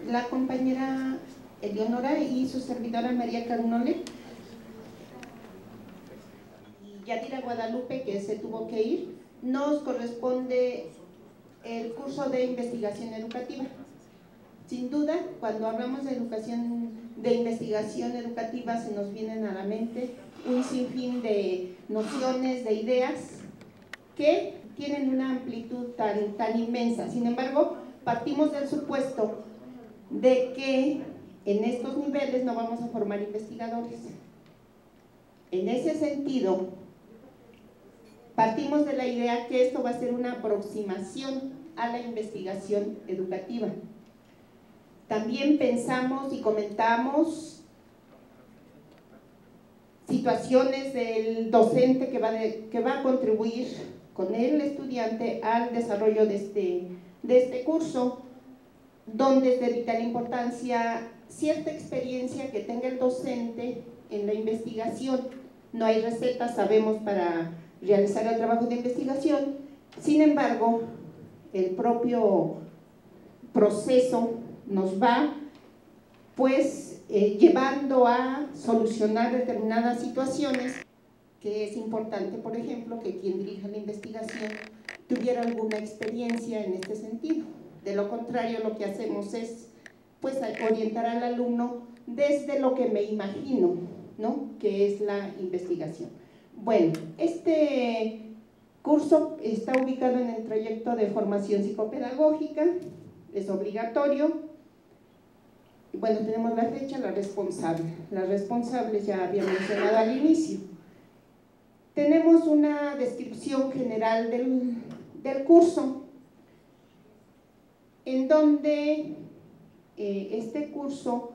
La compañera Eleonora y su servidora María Carnole y Yadira Guadalupe, que se tuvo que ir, nos corresponde el curso de investigación educativa. Sin duda, cuando hablamos de educación, de investigación educativa, se nos vienen a la mente un sinfín de nociones, de ideas que tienen una amplitud tan inmensa. Sin embargo, partimos del supuesto de que en estos niveles no vamos a formar investigadores. En ese sentido, partimos de la idea que esto va a ser una aproximación a la investigación educativa. También pensamos y comentamos situaciones del docente que va a contribuir con el estudiante al desarrollo de este curso, donde es de vital importancia cierta experiencia que tenga el docente en la investigación. No hay recetas, sabemos, para realizar el trabajo de investigación. Sin embargo, el propio proceso nos va llevando a solucionar determinadas situaciones, que es importante, por ejemplo, que quien dirija la investigación tuviera alguna experiencia en este sentido. De lo contrario, lo que hacemos es orientar al alumno desde lo que me imagino, ¿no?, que es la investigación. Bueno, este curso está ubicado en el trayecto de formación psicopedagógica, es obligatorio. Bueno, tenemos la fecha, la responsable. La responsable ya había mencionado al inicio. Tenemos una descripción general del curso, en donde este curso,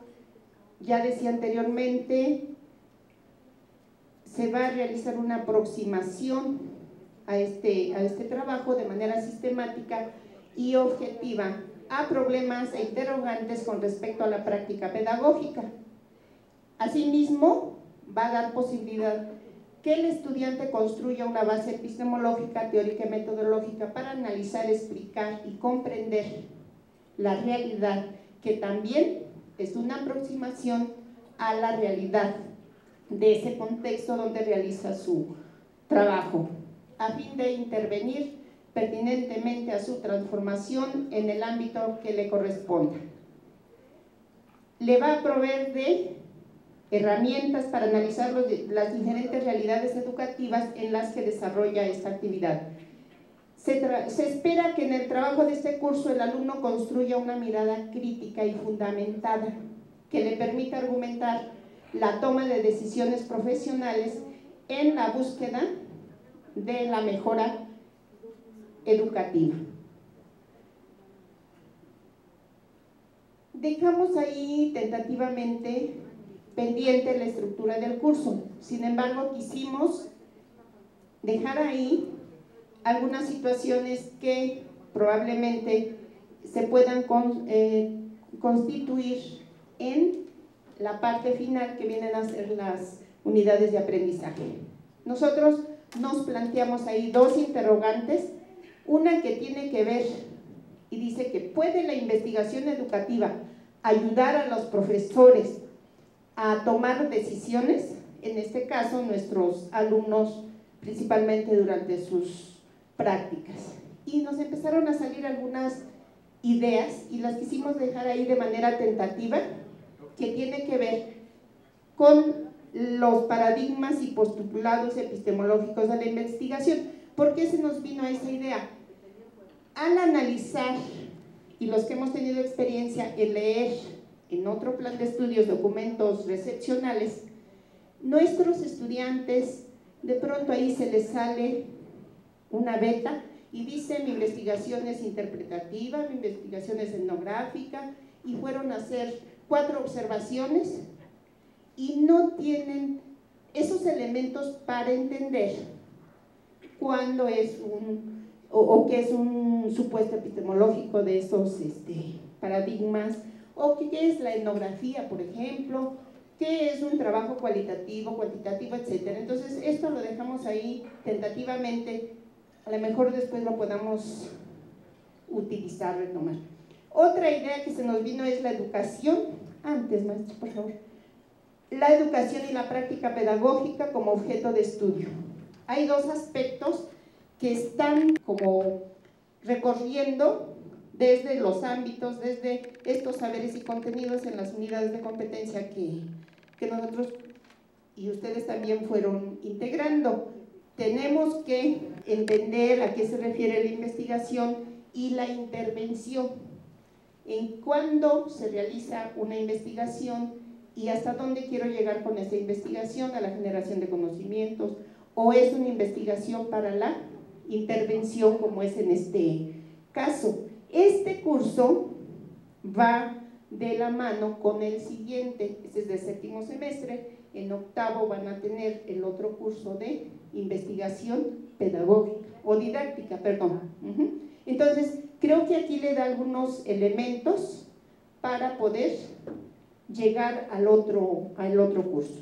ya decía anteriormente, se va a realizar una aproximación a este trabajo de manera sistemática y objetiva a problemas e interrogantes con respecto a la práctica pedagógica. Asimismo, va a dar posibilidad que el estudiante construya una base epistemológica, teórica y metodológica para analizar, explicar y comprender la realidad, que también es una aproximación a la realidad de ese contexto donde realiza su trabajo, a fin de intervenir pertinentemente a su transformación en el ámbito que le corresponda. Le va a proveer de herramientas para analizar las diferentes realidades educativas en las que desarrolla esta actividad. Se espera que en el trabajo de este curso el alumno construya una mirada crítica y fundamentada que le permita argumentar la toma de decisiones profesionales en la búsqueda de la mejora educativa. Dejamos ahí tentativamente pendiente la estructura del curso. Sin embargo, quisimos dejar ahí algunas situaciones que probablemente se puedan constituir en la parte final, que vienen a ser las unidades de aprendizaje. Nosotros nos planteamos ahí dos interrogantes, una que tiene que ver y dice que ¿puede la investigación educativa ayudar a los profesores a tomar decisiones? En este caso, nuestros alumnos, principalmente durante sus prácticas. Y nos empezaron a salir algunas ideas y las quisimos dejar ahí de manera tentativa, que tiene que ver con los paradigmas y postulados epistemológicos de la investigación. ¿Por qué se nos vino esa idea? Al analizar, y los que hemos tenido experiencia en leer en otro plan de estudios documentos recepcionales, Nuestros estudiantes, de pronto ahí se les sale una beta y dice: mi investigación es interpretativa, mi investigación es etnográfica, y fueron a hacer 4 observaciones y no tienen esos elementos para entender cuándo es o qué es un supuesto epistemológico de esos paradigmas, o qué es la etnografía, por ejemplo, qué es un trabajo cualitativo, cuantitativo, etc. Entonces, esto lo dejamos ahí tentativamente, a lo mejor después lo podamos utilizar, retomar. Otra idea que se nos vino es la educación. Antes, maestro, por favor. La educación y la práctica pedagógica como objeto de estudio. Hay 2 aspectos que están como recorriendo desde los ámbitos, desde estos saberes y contenidos en las unidades de competencia que nosotros y ustedes también fueron integrando. Tenemos que entender a qué se refiere la investigación y la intervención, en cuándo se realiza una investigación y hasta dónde quiero llegar con esa investigación, a la generación de conocimientos, o es una investigación para la intervención, como es en este caso. Este curso va de la mano con el siguiente, este es del 7º semestre, en 8º van a tener el otro curso de investigación pedagógica, o didáctica, perdón. Entonces, creo que aquí le da algunos elementos para poder llegar al otro curso.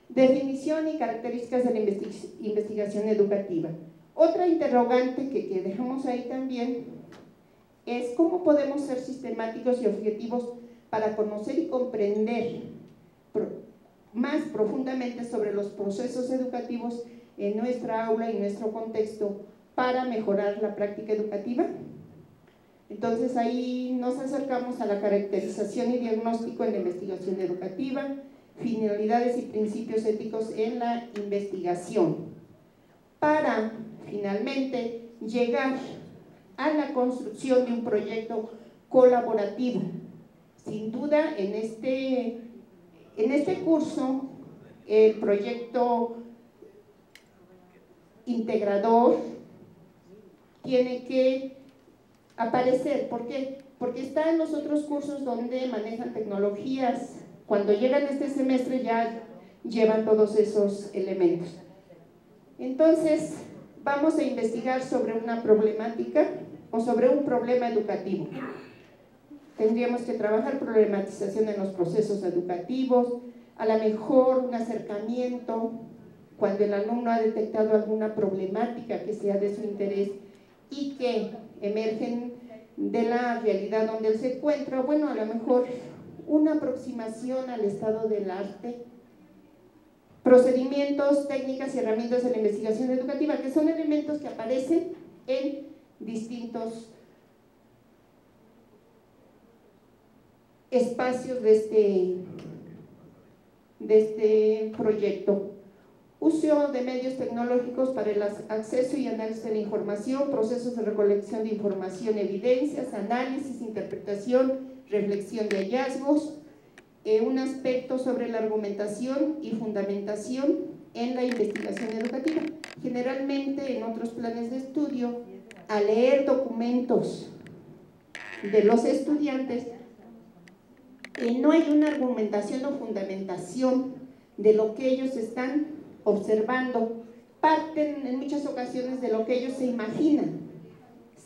Definición y características de la investigación educativa. Otra interrogante que dejamos ahí también es cómo podemos ser sistemáticos y objetivos para conocer y comprender más profundamente sobre los procesos educativos en nuestra aula y nuestro contexto para mejorar la práctica educativa. Entonces ahí nos acercamos a la caracterización y diagnóstico en la investigación educativa, finalidades y principios éticos en la investigación, para finalmente llegar a la construcción de un proyecto colaborativo. Sin duda, en este curso, el proyecto integrador tiene que aparecer. ¿Por qué? Porque está en los otros cursos donde manejan tecnologías. Cuando llegan este semestre ya llevan todos esos elementos. Entonces, vamos a investigar sobre una problemática o sobre un problema educativo. Tendríamos que trabajar problematización en los procesos educativos, a lo mejor un acercamiento cuando el alumno ha detectado alguna problemática que sea de su interés y que emergen de la realidad donde él se encuentra. Bueno, a lo mejor una aproximación al estado del arte, procedimientos, técnicas y herramientas de la investigación educativa, que son elementos que aparecen en distintos espacios de este proyecto. Uso de medios tecnológicos para el acceso y análisis de la información, procesos de recolección de información, evidencias, análisis, interpretación, reflexión de hallazgos, un aspecto sobre la argumentación y fundamentación en la investigación educativa. Generalmente en otros planes de estudio, al leer documentos de los estudiantes, no hay una argumentación o fundamentación de lo que ellos están observando, parten en muchas ocasiones de lo que ellos se imaginan,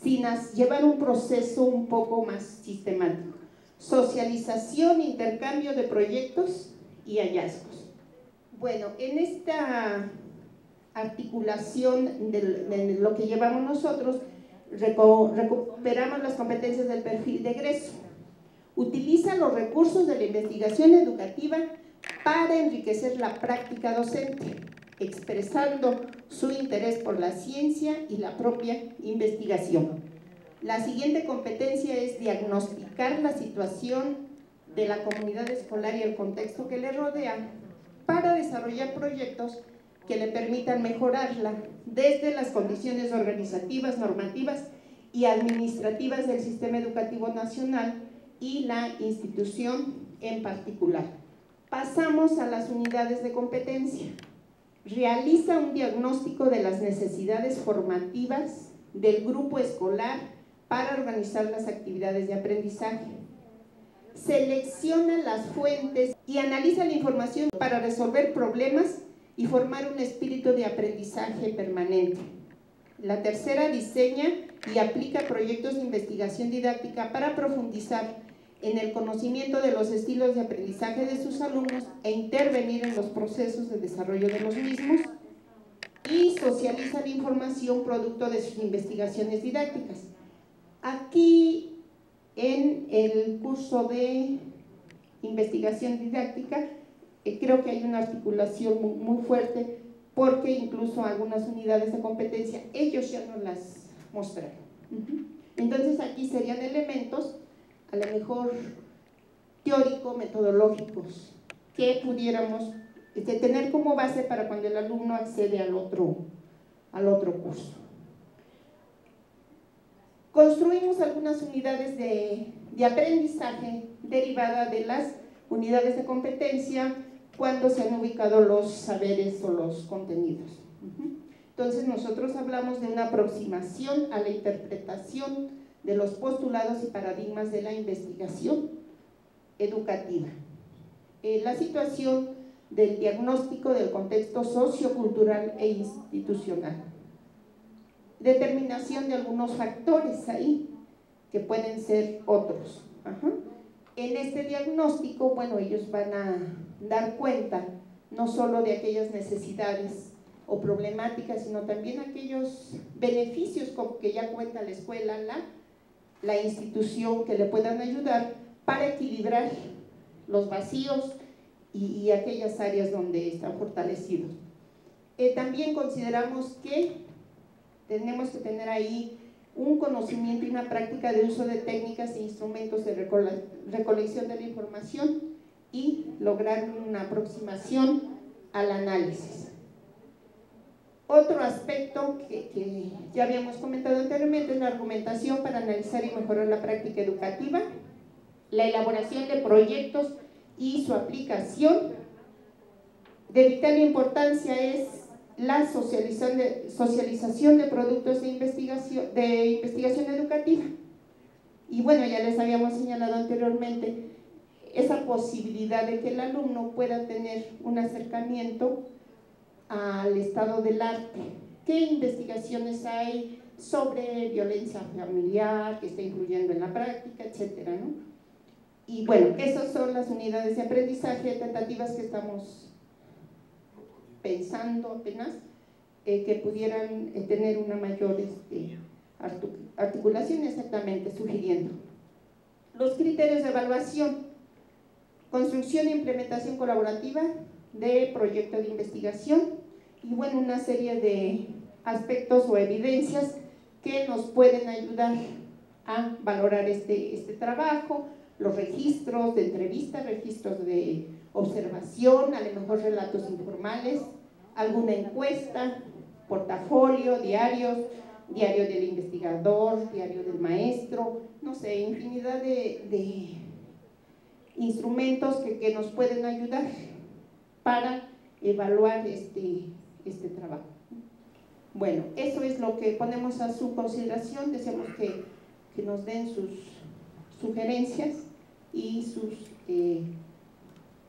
sin llevar un proceso un poco más sistemático. Socialización, intercambio de proyectos y hallazgos. Bueno, en esta articulación de lo que llevamos nosotros, recuperamos las competencias del perfil de egreso. Utiliza los recursos de la investigación educativa para enriquecer la práctica docente, expresando su interés por la ciencia y la propia investigación. La siguiente competencia es diagnosticar la situación de la comunidad escolar y el contexto que le rodea para desarrollar proyectos que le permitan mejorarla desde las condiciones organizativas, normativas y administrativas del sistema educativo nacional y la institución en particular. Pasamos a las unidades de competencia. Realiza un diagnóstico de las necesidades formativas del grupo escolar para organizar las actividades de aprendizaje. Selecciona las fuentes y analiza la información para resolver problemas y formar un espíritu de aprendizaje permanente. La tercera, diseña y aplica proyectos de investigación didáctica para profundizar en el conocimiento de los estilos de aprendizaje de sus alumnos e intervenir en los procesos de desarrollo de los mismos. Y socializa la información producto de sus investigaciones didácticas. Aquí, en el curso de investigación didáctica, creo que hay una articulación muy fuerte, porque incluso algunas unidades de competencia ellos ya no las mostraron. Entonces aquí serían elementos a lo mejor teórico-metodológicos que pudiéramos tener como base para cuando el alumno accede al otro curso. Construimos algunas unidades de aprendizaje derivada de las unidades de competencia cuando se han ubicado los saberes o los contenidos. Entonces nosotros hablamos de una aproximación a la interpretación de los postulados y paradigmas de la investigación educativa. La situación del diagnóstico del contexto sociocultural e institucional. Determinación de algunos factores ahí, que pueden ser otros. En este diagnóstico, bueno, ellos van a dar cuenta no solo de aquellas necesidades o problemáticas, sino también aquellos beneficios con que ya cuenta la escuela, la institución, que le puedan ayudar para equilibrar los vacíos y aquellas áreas donde están fortalecidos. También consideramos que tenemos que tener ahí un conocimiento y una práctica de uso de técnicas e instrumentos de recolección de la información y lograr una aproximación al análisis. Otro aspecto que ya habíamos comentado anteriormente es la argumentación para analizar y mejorar la práctica educativa, la elaboración de proyectos y su aplicación. De vital importancia es la socialización de productos de investigación educativa. Y bueno, ya les habíamos señalado anteriormente esa posibilidad de que el alumno pueda tener un acercamiento al estado del arte. ¿Qué investigaciones hay sobre violencia familiar que está influyendo en la práctica, etcétera, ¿no? Y bueno, esas son las unidades de aprendizaje tentativas que estamos pensando apenas, que pudieran tener una mayor articulación, exactamente, sugiriendo. Los criterios de evaluación: construcción e implementación colaborativa de proyecto de investigación, y bueno, una serie de aspectos o evidencias que nos pueden ayudar a valorar este trabajo, los registros de entrevistas, registros de observación, a lo mejor relatos informales, alguna encuesta, portafolio, diarios, diario del investigador, diario del maestro, no sé, infinidad de instrumentos que nos pueden ayudar para evaluar este trabajo. Bueno, eso es lo que ponemos a su consideración. Deseamos que nos den sus sugerencias y sus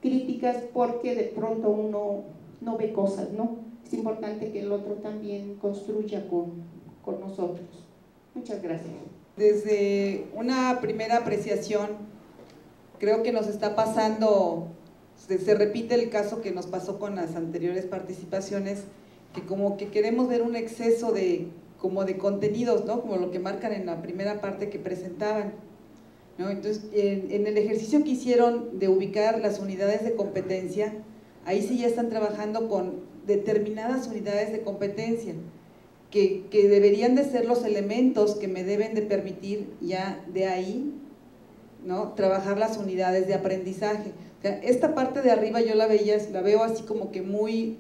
críticas, porque de pronto uno no ve cosas, ¿no? Es importante que el otro también construya con nosotros. Muchas gracias. Desde una primera apreciación, creo que nos está pasando, se repite el caso que nos pasó con las anteriores participaciones, que como que queremos ver un exceso de contenidos, ¿no? Como lo que marcan en la primera parte que presentaban, ¿no? Entonces, en el ejercicio que hicieron de ubicar las unidades de competencia, ahí sí ya están trabajando con determinadas unidades de competencia, que deberían de ser los elementos que me deben de permitir ya de ahí, ¿no?, trabajar las unidades de aprendizaje. O sea, esta parte de arriba yo la veo así como que muy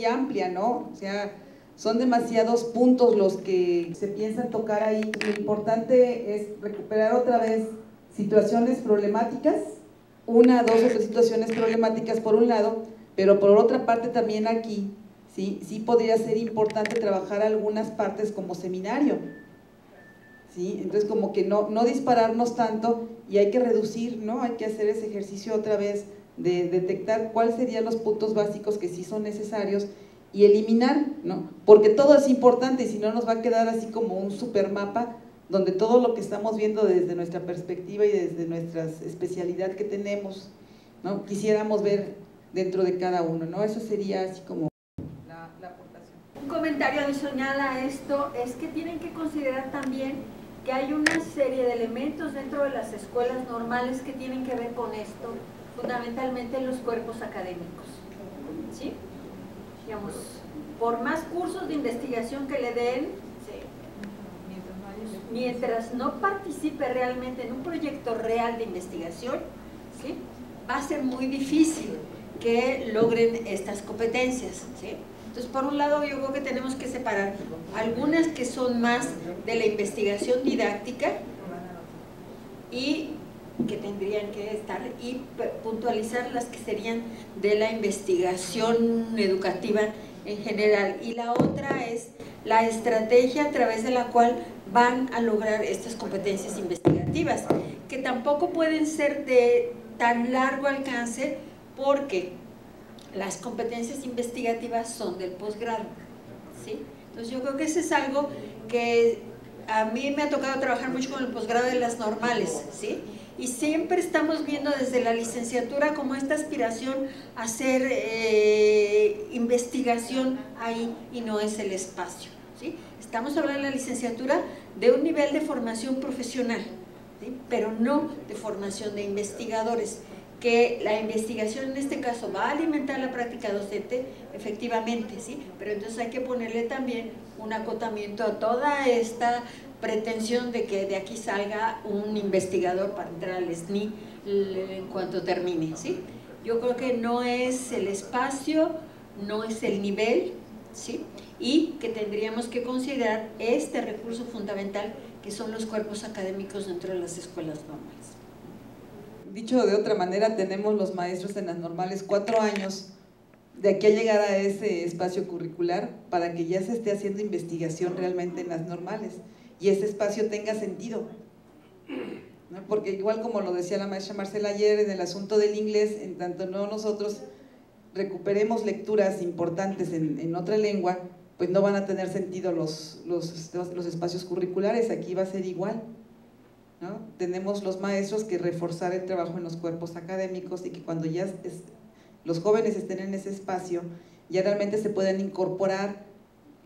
amplia, ¿no? O sea, son demasiados puntos los que se piensan tocar ahí. Lo importante es recuperar otra vez situaciones problemáticas, una, dos o tres situaciones problemáticas por un lado, pero por otra parte también aquí, sí podría ser importante trabajar algunas partes como seminario, ¿sí? Entonces como que no dispararnos tanto y hay que reducir, ¿no? Hay que hacer ese ejercicio otra vez de detectar cuáles serían los puntos básicos que sí son necesarios y eliminar, ¿no? Porque todo es importante y si no nos va a quedar así como un super mapa donde todo lo que estamos viendo desde nuestra perspectiva y desde nuestra especialidad que tenemos, ¿no? Quisiéramos ver dentro de cada uno, ¿no? Eso sería así como la aportación. Un comentario adicional a esto es que tienen que considerar también que hay una serie de elementos dentro de las escuelas normales que tienen que ver con esto, fundamentalmente los cuerpos académicos, ¿sí? Digamos, por más cursos de investigación que le den, ¿sí?, mientras no participe realmente en un proyecto real de investigación, ¿sí?, va a ser muy difícil que logren estas competencias, ¿sí? Entonces, por un lado, yo creo que tenemos que separar algunas que son más de la investigación didáctica y que tendrían que estar, y puntualizar las que serían de la investigación educativa en general. Y la otra es la estrategia a través de la cual van a lograr estas competencias investigativas, que tampoco pueden ser de tan largo alcance porque las competencias investigativas son del posgrado, ¿sí? Entonces yo creo que eso es algo que a mí me ha tocado trabajar mucho con el posgrado de las normales, ¿sí? Y siempre estamos viendo desde la licenciatura como esta aspiración a hacer investigación ahí, y no es el espacio, ¿sí? Estamos hablando en la licenciatura de un nivel de formación profesional, ¿sí?, pero no de formación de investigadores, que la investigación en este caso va a alimentar la práctica docente, efectivamente, ¿sí? Pero entonces hay que ponerle también un acotamiento a toda esta pretensión de que de aquí salga un investigador para entrar al SNI en cuanto termine, ¿sí? Yo creo que no es el espacio, no es el nivel, ¿sí?, y que tendríamos que considerar este recurso fundamental que son los cuerpos académicos dentro de las escuelas normales. Dicho de otra manera, tenemos los maestros en las normales 4 años de aquí a llegar a ese espacio curricular para que ya se esté haciendo investigación realmente en las normales y ese espacio tenga sentido, ¿no? Porque igual como lo decía la maestra Marcela ayer en el asunto del inglés, en tanto no nosotros recuperemos lecturas importantes en otra lengua, pues no van a tener sentido los espacios curriculares. Aquí va a ser igual, ¿no? Tenemos los maestros que reforzar el trabajo en los cuerpos académicos y que cuando ya los jóvenes estén en ese espacio, ya realmente se puedan incorporar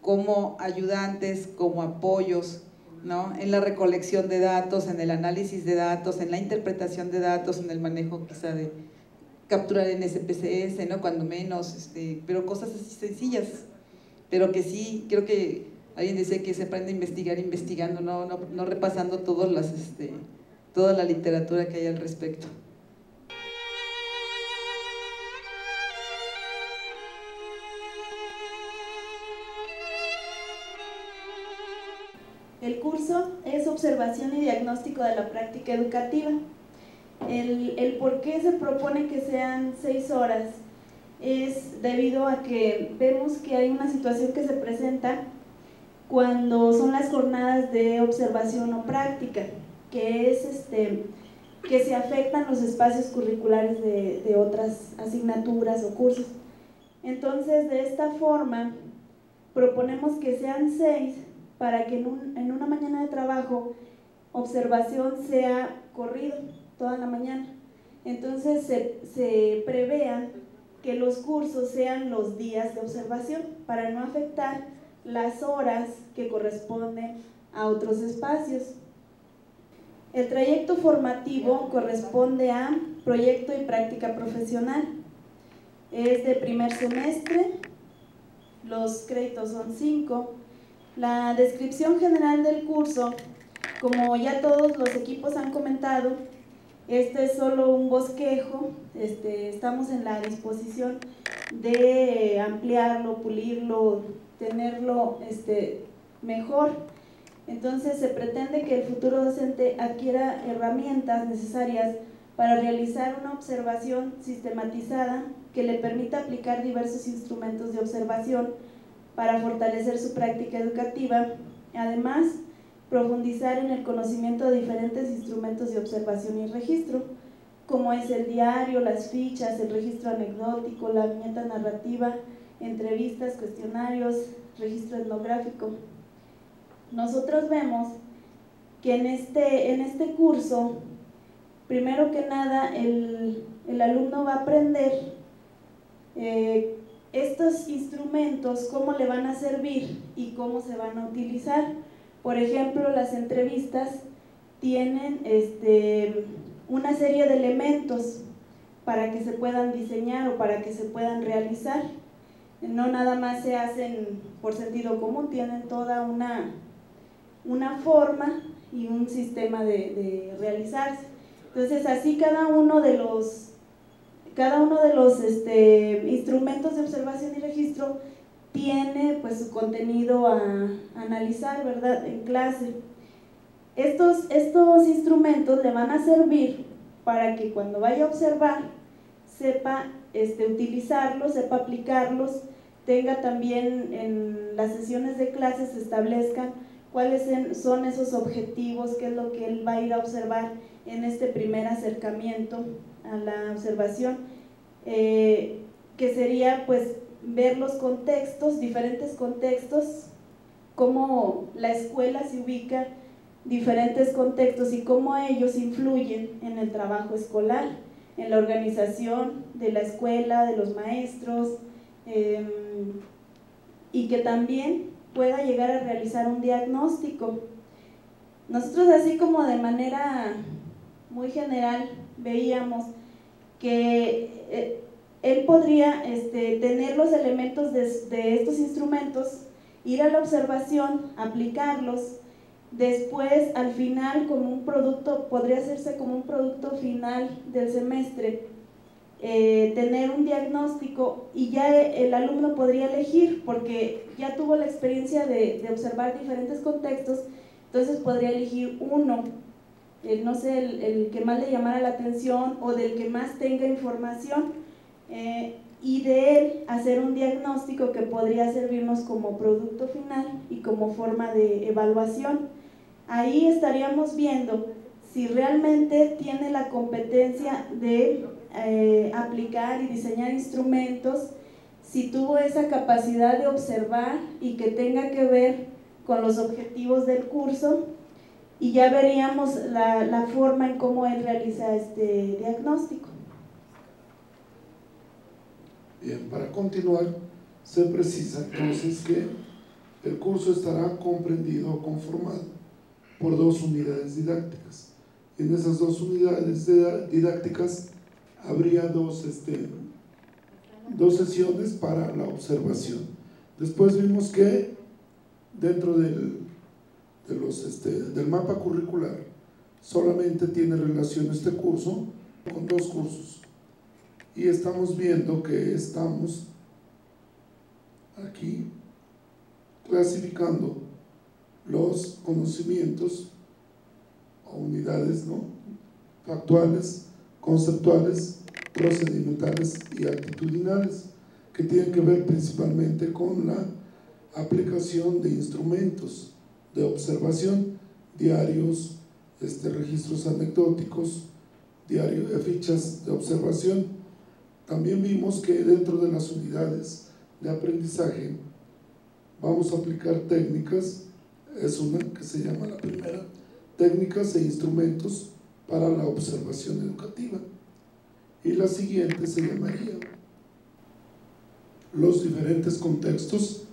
como ayudantes, como apoyos, ¿no?, en la recolección de datos, en el análisis de datos, en la interpretación de datos, en el manejo quizá de capturar en SPSS, ¿no?, cuando menos, pero cosas así sencillas, pero que sí, creo que alguien dice que se aprende a investigar investigando, no repasando toda la literatura que hay al respecto. El curso es observación y diagnóstico de la práctica educativa. El por qué se propone que sean 6 horas es debido a que vemos que hay una situación que se presenta cuando son las jornadas de observación o práctica, que es que se afectan los espacios curriculares de otras asignaturas o cursos. Entonces, de esta forma, proponemos que sean 6 para que en una mañana de trabajo, observación sea corrido toda la mañana. Entonces, se prevea que los cursos sean los días de observación para no afectar las horas que corresponden a otros espacios. El trayecto formativo corresponde a proyecto y práctica profesional. Es de primer semestre, los créditos son 5. La descripción general del curso, como ya todos los equipos han comentado, este es solo un bosquejo, estamos en la disposición de ampliarlo, pulirlo, tenerlo mejor. Entonces se pretende que el futuro docente adquiera herramientas necesarias para realizar una observación sistematizada que le permita aplicar diversos instrumentos de observación para fortalecer su práctica educativa. Además, profundizar en el conocimiento de diferentes instrumentos de observación y registro, como es el diario, las fichas, el registro anecdótico, la viñeta narrativa, entrevistas, cuestionarios, registro etnográfico. Nosotros vemos que en este curso, primero que nada, el alumno va a aprender estos instrumentos, cómo le van a servir y cómo se van a utilizar. Por ejemplo, las entrevistas tienen una serie de elementos para que se puedan diseñar o para que se puedan realizar. No nada más se hacen por sentido común, tienen toda una forma y un sistema de realizarse. Entonces, así cada uno de los instrumentos de observación y registro tiene pues su contenido a analizar, ¿verdad?, en clase. Estos instrumentos le van a servir para que cuando vaya a observar sepa utilizarlos, sepa aplicarlos, tenga también en las sesiones de clases se establezcan cuáles son esos objetivos, qué es lo que él va a ir a observar en este primer acercamiento a la observación, que sería pues ver los contextos, diferentes contextos, cómo la escuela se ubica, diferentes contextos y cómo ellos influyen en el trabajo escolar, en la organización de la escuela, de los maestros, y que también pueda llegar a realizar un diagnóstico. Nosotros, así como de manera muy general, veíamos que él podría tener los elementos de estos instrumentos, ir a la observación, aplicarlos, después al final como un producto, podría hacerse como un producto final del semestre, tener un diagnóstico y ya el alumno podría elegir, porque ya tuvo la experiencia de observar diferentes contextos, entonces podría elegir uno, no sé, el que más le llamara la atención o del que más tenga información, y de él hacer un diagnóstico que podría servirnos como producto final y como forma de evaluación. Ahí estaríamos viendo si realmente tiene la competencia de aplicar y diseñar instrumentos, si tuvo esa capacidad de observar y que tenga que ver con los objetivos del curso, y ya veríamos la forma en cómo él realiza este diagnóstico. Bien, para continuar, se precisa entonces que el curso estará comprendido o conformado por 2 unidades didácticas. En esas 2 unidades didácticas habría dos sesiones para la observación. Después vimos que dentro del mapa curricular solamente tiene relación este curso con 2 cursos, y estamos viendo que estamos aquí clasificando los conocimientos o unidades, ¿no?, factuales, conceptuales, procedimentales y actitudinales, que tienen que ver principalmente con la aplicación de instrumentos de observación, diarios, registros anecdóticos, fichas de observación. También vimos que dentro de las unidades de aprendizaje vamos a aplicar técnicas, es una que se llama la primera, técnicas e instrumentos para la observación educativa, y la siguiente se llamaría los diferentes contextos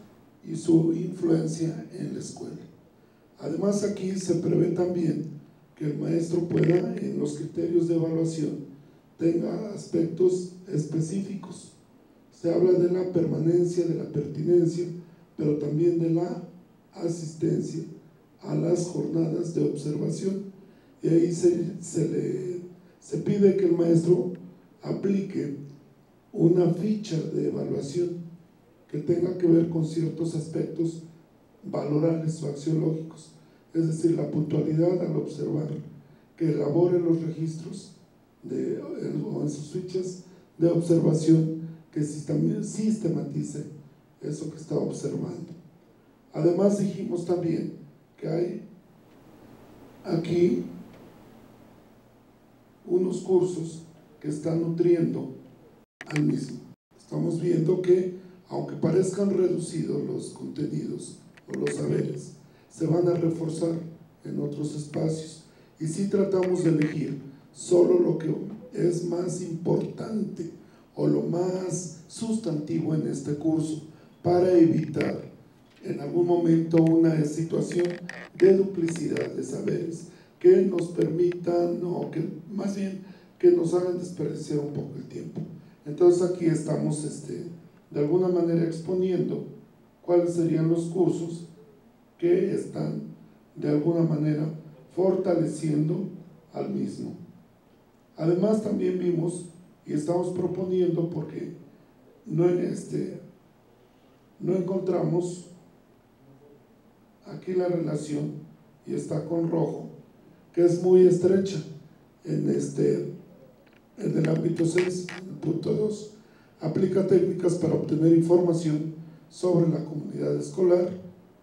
y su influencia en la escuela. Además, aquí se prevé también que el maestro pueda, en los criterios de evaluación, tenga aspectos específicos. Se habla de la permanencia, de la pertinencia, pero también de la asistencia a las jornadas de observación, y ahí se pide que el maestro aplique una ficha de evaluación que tenga que ver con ciertos aspectos valorales o axiológicos, es decir, la puntualidad al observar, que elabore los registros o en sus fichas de observación, que también sistematice eso que está observando. Además dijimos también que hay aquí unos cursos que están nutriendo al mismo. Estamos viendo que, aunque parezcan reducidos los contenidos o los saberes, se van a reforzar en otros espacios, y sí tratamos de elegir solo lo que es más importante o lo más sustantivo en este curso, para evitar en algún momento una situación de duplicidad de saberes que nos permitan, o que más bien que nos hagan desperdiciar un poco el tiempo. Entonces aquí estamos de alguna manera exponiendo cuáles serían los cursos que están de alguna manera fortaleciendo al mismo. Además también vimos y estamos proponiendo, porque no encontramos aquí la relación, y está con rojo, que es muy estrecha en el ámbito 6, en el punto 2, aplica técnicas para obtener información sobre la comunidad escolar,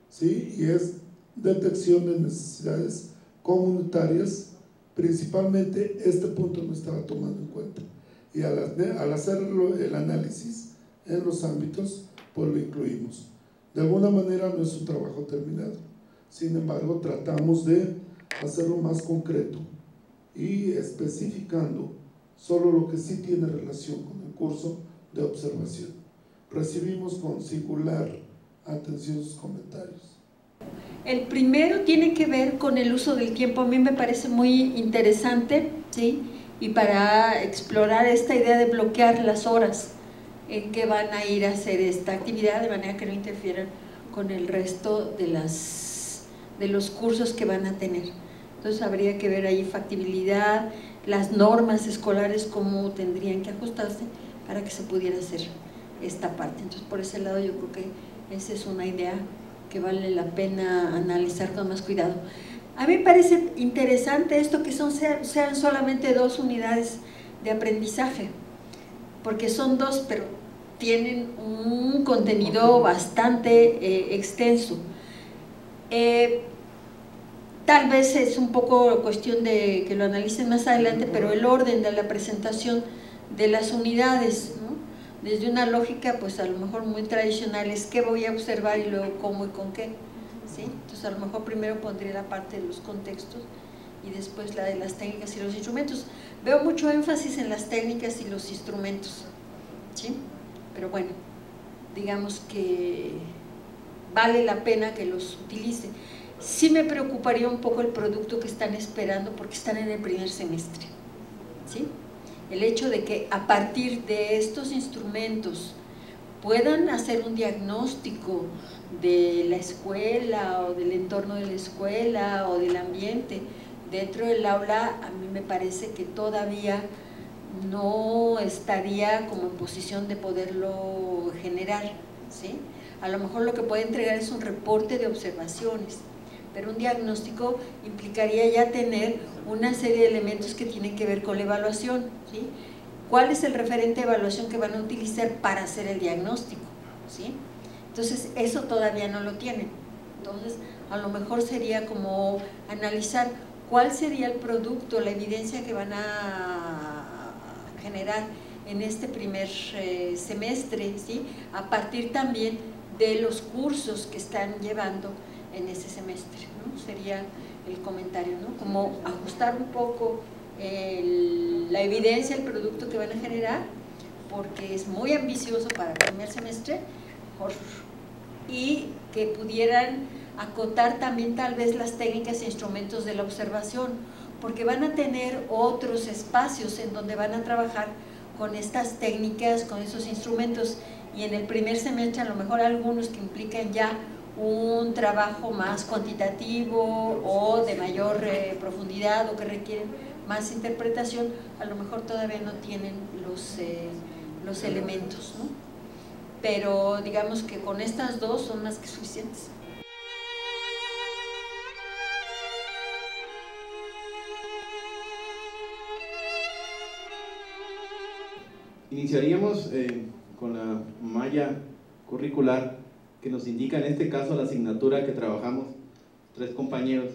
¿sí? Y es detección de necesidades comunitarias. Principalmente este punto no estaba tomando en cuenta, y al hacer el análisis en los ámbitos, pues lo incluimos. De alguna manera no es un trabajo terminado, sin embargo tratamos de hacerlo más concreto y especificando solo lo que sí tiene relación con el curso de observación. Recibimos con singular atención sus comentarios. El primero tiene que ver con el uso del tiempo. A mí me parece muy interesante, ¿sí? Y para explorar esta idea de bloquear las horas en que van a ir a hacer esta actividad, de manera que no interfieran con el resto de los cursos que van a tener. Entonces habría que ver ahí factibilidad, las normas escolares, cómo tendrían que ajustarse para que se pudiera hacer esta parte. Entonces por ese lado yo creo que esa es una idea que vale la pena analizar con más cuidado. A mí me parece interesante esto que sean solamente 2 unidades de aprendizaje, porque son 2, pero tienen un contenido bastante extenso. Tal vez es un poco cuestión de que lo analicen más adelante, pero el orden de la presentación de las unidades, ¿no? Desde una lógica, pues a lo mejor muy tradicional, es qué voy a observar y luego cómo y con qué, ¿sí? Entonces a lo mejor primero pondría la parte de los contextos y después la de las técnicas y los instrumentos. Veo mucho énfasis en las técnicas y los instrumentos, ¿sí? Pero bueno, digamos que vale la pena que los utilice. Sí me preocuparía un poco el producto que están esperando, porque están en el primer semestre, ¿sí? El hecho de que a partir de estos instrumentos puedan hacer un diagnóstico de la escuela o del entorno de la escuela o del ambiente dentro del aula, a mí me parece que todavía no estaría como en posición de poderlo generar, ¿sí? A lo mejor lo que puede entregar es un reporte de observaciones, pero un diagnóstico implicaría ya tener una serie de elementos que tienen que ver con la evaluación, ¿sí? ¿Cuál es el referente de evaluación que van a utilizar para hacer el diagnóstico? ¿Sí? Entonces, eso todavía no lo tienen. Entonces, a lo mejor sería como analizar cuál sería el producto, la evidencia que van a generar en este primer semestre, ¿sí? A partir también de los cursos que están llevando en ese semestre, ¿no? Sería el comentario, ¿no? Como ajustar un poco la evidencia, el producto que van a generar, porque es muy ambicioso para el primer semestre, y que pudieran acotar también tal vez las técnicas e instrumentos de la observación, porque van a tener otros espacios en donde van a trabajar con estas técnicas, con esos instrumentos, y en el primer semestre a lo mejor algunos que implican ya un trabajo más cuantitativo o de mayor profundidad o que requieren más interpretación, a lo mejor todavía no tienen los elementos, ¿no? Pero digamos que con estas 2 son más que suficientes. Iniciaríamos con la malla curricular que nos indica en este caso la asignatura que trabajamos 3 compañeros,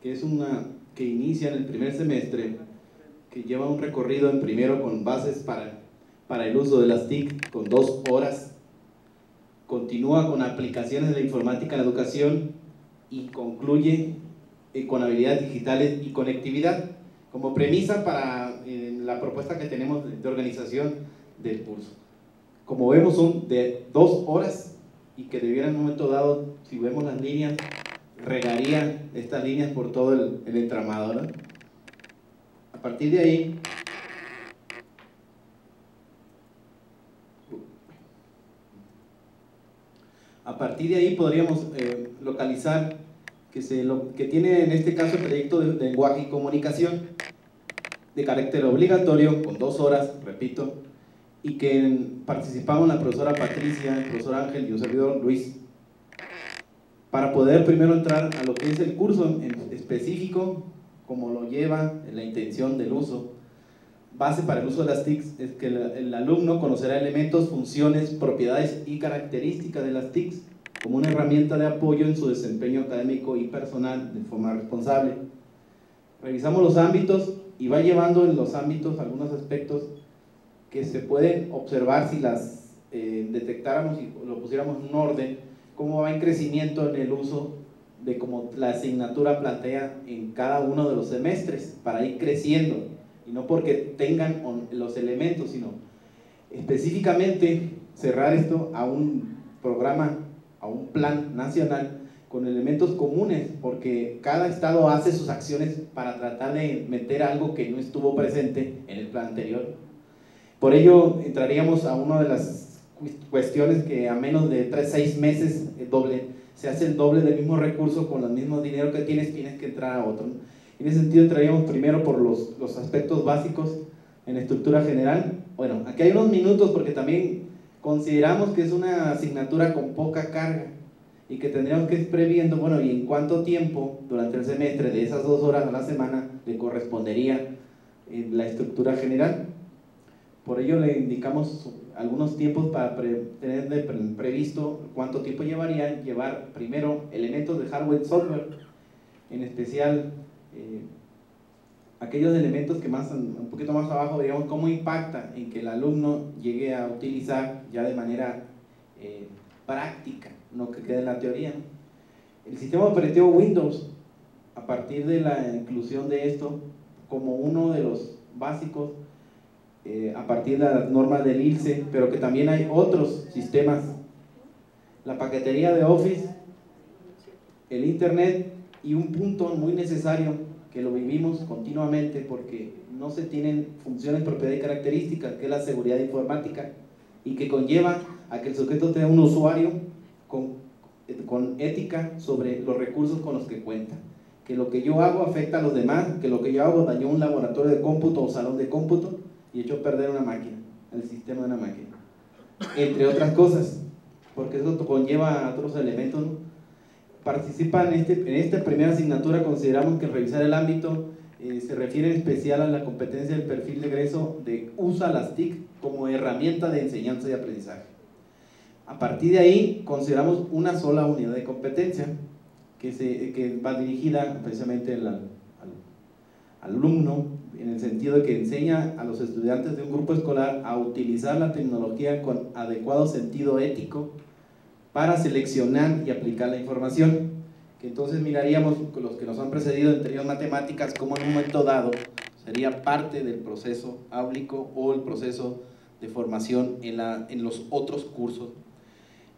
que es una que inicia en el primer semestre, que lleva un recorrido en primero con bases para el uso de las TIC con 2 horas, continúa con aplicaciones de la informática en la educación y concluye con habilidades digitales y conectividad como premisa para la propuesta que tenemos de organización del curso. Como vemos, son de 2 horas y que debiera en un momento dado, si vemos las líneas, regaría estas líneas por todo el entramado, ¿no? A partir de ahí, podríamos localizar que tiene en este caso el proyecto de lenguaje y comunicación de carácter obligatorio con 2 horas, repito, y que participamos la profesora Patricia, el profesor Ángel y un servidor Luis, para poder primero entrar a lo que es el curso en específico, como lo lleva en la intención del uso. Base para el uso de las TICs es que el alumno conocerá elementos, funciones, propiedades y características de las TICs como una herramienta de apoyo en su desempeño académico y personal de forma responsable. Revisamos los ámbitos y va llevando en los ámbitos algunos aspectos que se pueden observar si las detectáramos y lo pusiéramos en un orden, cómo va en crecimiento en el uso de como la asignatura plantea en cada uno de los semestres para ir creciendo, y no porque tengan los elementos, sino específicamente cerrar esto a un programa, a un plan nacional con elementos comunes, porque cada estado hace sus acciones para tratar de meter algo que no estuvo presente en el plan anterior. Por ello entraríamos a una de las cuestiones que a menos de 6 meses se hace el doble del mismo recurso con el mismo dinero que tienes que entrar a otro, ¿no? En ese sentido entraríamos primero por los aspectos básicos en estructura general. Bueno, aquí hay unos minutos porque también consideramos que es una asignatura con poca carga y que tendríamos que ir previendo, bueno, y en cuánto tiempo durante el semestre de esas 2 horas a la semana le correspondería la estructura general. Por ello le indicamos algunos tiempos para tener previsto cuánto tiempo llevaría llevar primero elementos de hardware y software, en especial aquellos elementos que un poquito más abajo, digamos, cómo impacta en que el alumno llegue a utilizar ya de manera práctica, no que quede en la teoría, ¿no? El sistema operativo Windows, a partir de la inclusión de esto como uno de los básicos, a partir de las normas del ILCE, pero que también hay otros sistemas, la paquetería de Office, el Internet, y un punto muy necesario que lo vivimos continuamente porque no se tienen funciones, propiedades y características, que es la seguridad informática, y que conlleva a que el sujeto tenga un usuario con ética sobre los recursos con los que cuenta, que lo que yo hago afecta a los demás, que lo que yo hago dañó un laboratorio de cómputo o salón de cómputo y echó a perder una máquina, el sistema de una máquina, entre otras cosas, porque eso conlleva a otros elementos, ¿no? Participan en esta primera asignatura. Consideramos que revisar el ámbito se refiere en especial a la competencia del perfil de egreso de usa las TIC como herramienta de enseñanza y aprendizaje. A partir de ahí consideramos una sola unidad de competencia que va dirigida precisamente al alumno, en el sentido de que enseña a los estudiantes de un grupo escolar a utilizar la tecnología con adecuado sentido ético para seleccionar y aplicar la información, que entonces miraríamos con los que nos han precedido en términos matemáticas como en un momento dado sería parte del proceso áulico o el proceso de formación en los otros cursos.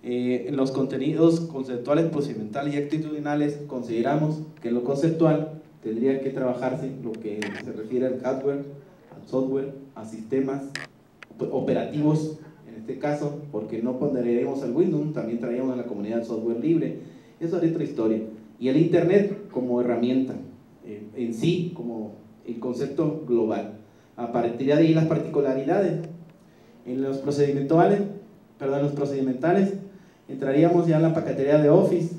En los contenidos conceptuales, procedimentales y actitudinales consideramos que en lo conceptual tendría que trabajarse lo que se refiere al hardware, al software, a sistemas operativos, en este caso, porque no pondremos al Windows, también traíamos a la comunidad del software libre, eso es otra historia. Y el Internet como herramienta, en sí, como el concepto global. A partir de ahí las particularidades. En los procedimentales entraríamos ya en la paquetería de Office,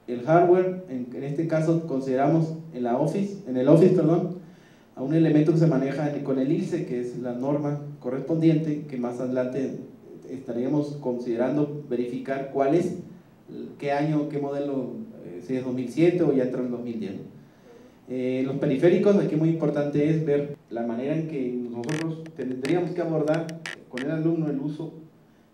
el hardware, en este caso consideramos en el Office, a un elemento que se maneja con el ILCE, que es la norma correspondiente, que más adelante estaríamos considerando verificar cuál es, qué año, qué modelo, si es 2007 o ya entró en 2010. Los periféricos, aquí muy importante es ver la manera en que nosotros tendríamos que abordar con el alumno el uso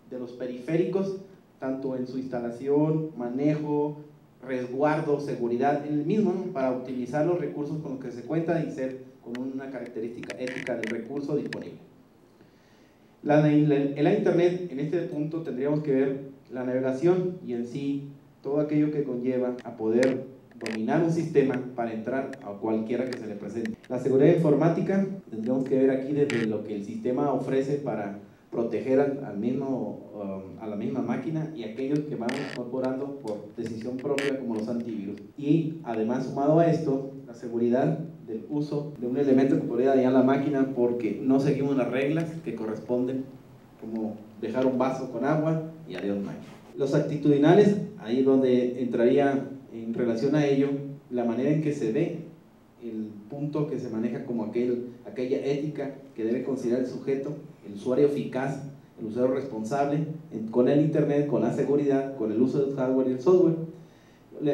de los periféricos, tanto en su instalación, manejo, resguardo, seguridad, en el mismo, ¿no? Para optimizar los recursos con los que se cuenta y ser con una característica ética del recurso disponible. En la Internet, en este punto tendríamos que ver la navegación y en sí todo aquello que conlleva a poder dominar un sistema para entrar a cualquiera que se le presente. La seguridad informática, tendríamos que ver aquí desde lo que el sistema ofrece para proteger a la misma máquina y aquellos que van incorporando por decisión propia como los antivirus. Y además, sumado a esto, la seguridad del uso de un elemento que podría dañar la máquina porque no seguimos las reglas que corresponden, como dejar un vaso con agua y adiós máquina. Los actitudinales, ahí donde entraría en relación a ello la manera en que se ve el punto que se maneja como aquella ética que debe considerar el sujeto, el usuario eficaz, el usuario responsable con el Internet, con la seguridad, con el uso del hardware y el software,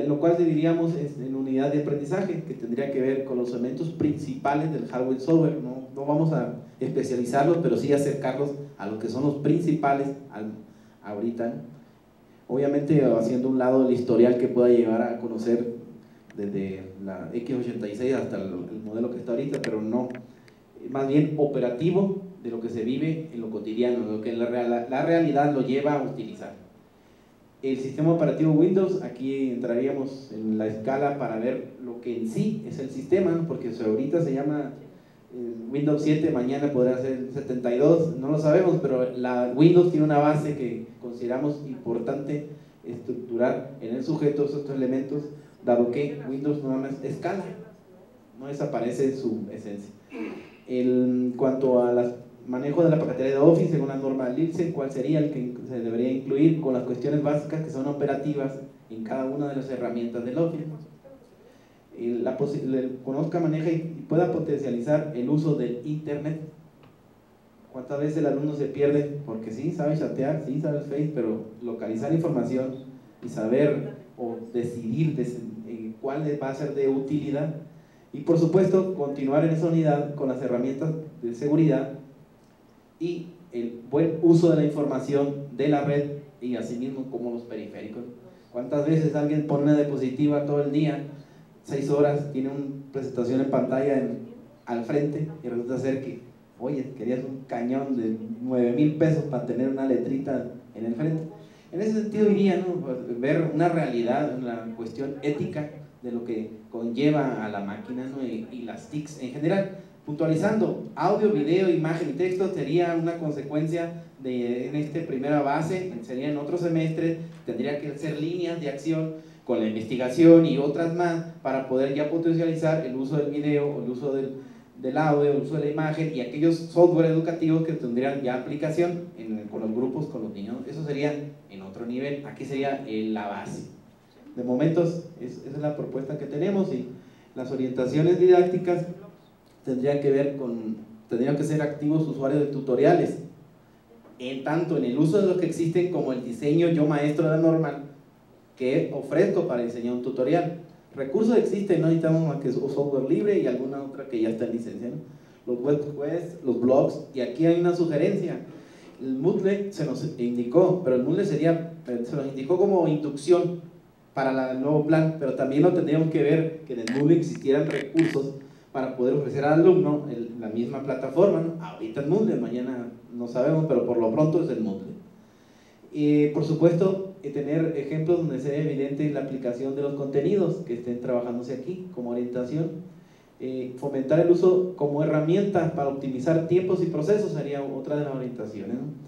lo cual dividiríamos en unidad de aprendizaje que tendría que ver con los elementos principales del hardware y software. No vamos a especializarlos, pero sí acercarlos a lo que son los principales ahorita, ¿no? Obviamente haciendo un lado el historial que pueda llevar a conocer desde la X86 hasta el modelo que está ahorita, pero no, más bien operativo de lo que se vive en lo cotidiano, lo que la realidad lo lleva a utilizar. El sistema operativo Windows, aquí entraríamos en la escala para ver lo que en sí es el sistema, ¿no? Porque ahorita se llama Windows 7, mañana podrá ser 72, no lo sabemos, pero la Windows tiene una base que consideramos importante estructurar en el sujeto estos elementos, dado que Windows no es escala, no desaparece su esencia. En cuanto al manejo de la paquetería de Office, según la norma del ILCE, ¿cuál sería el que se debería incluir con las cuestiones básicas que son operativas en cada una de las herramientas del Office? Conozca, maneja y pueda potencializar el uso del Internet. ¿Cuántas veces el alumno se pierde? Porque sí, sabe chatear, sí, sabe el Face, pero localizar información y saber o decidir cuál va a ser de utilidad. Y por supuesto, continuar en esa unidad con las herramientas de seguridad y el buen uso de la información de la red y asimismo como los periféricos. ¿Cuántas veces alguien pone una diapositiva todo el día, 6 horas, tiene una presentación en pantalla al frente y resulta ser que, oye, querías un cañón de 9,000 pesos para tener una letrita en el frente? En ese sentido iría, ¿no? Ver una realidad, una cuestión ética de lo que conlleva a la máquina, ¿no? y las TICs en general. Puntualizando, audio, video, imagen y texto sería una consecuencia en esta primera base, sería en otro semestre, tendría que ser líneas de acción con la investigación y otras más para poder ya potencializar el uso del video, el uso del audio, el uso de la imagen y aquellos software educativos que tendrían ya aplicación con los grupos, con los niños. Eso sería en otro nivel, aquí sería la base. De momentos, esa es la propuesta que tenemos y las orientaciones didácticas tendrían que ser activos usuarios de tutoriales, tanto en el uso de los que existen como el diseño yo maestro de la normal que ofrezco para diseñar un tutorial. Recursos existen, no necesitamos más que software libre y alguna otra que ya está en licencia, ¿no? Los webquests, los blogs, y aquí hay una sugerencia. El Moodle se nos indicó, pero el Moodle se nos indicó como inducción para el nuevo plan, pero también lo tendríamos que ver que en el Moodle existieran recursos para poder ofrecer al alumno la misma plataforma, ¿no? Ahorita el Moodle, mañana no sabemos, pero por lo pronto es el Moodle. Y por supuesto, tener ejemplos donde sea evidente la aplicación de los contenidos que estén trabajándose aquí como orientación. Fomentar el uso como herramienta para optimizar tiempos y procesos sería otra de las orientaciones, ¿no?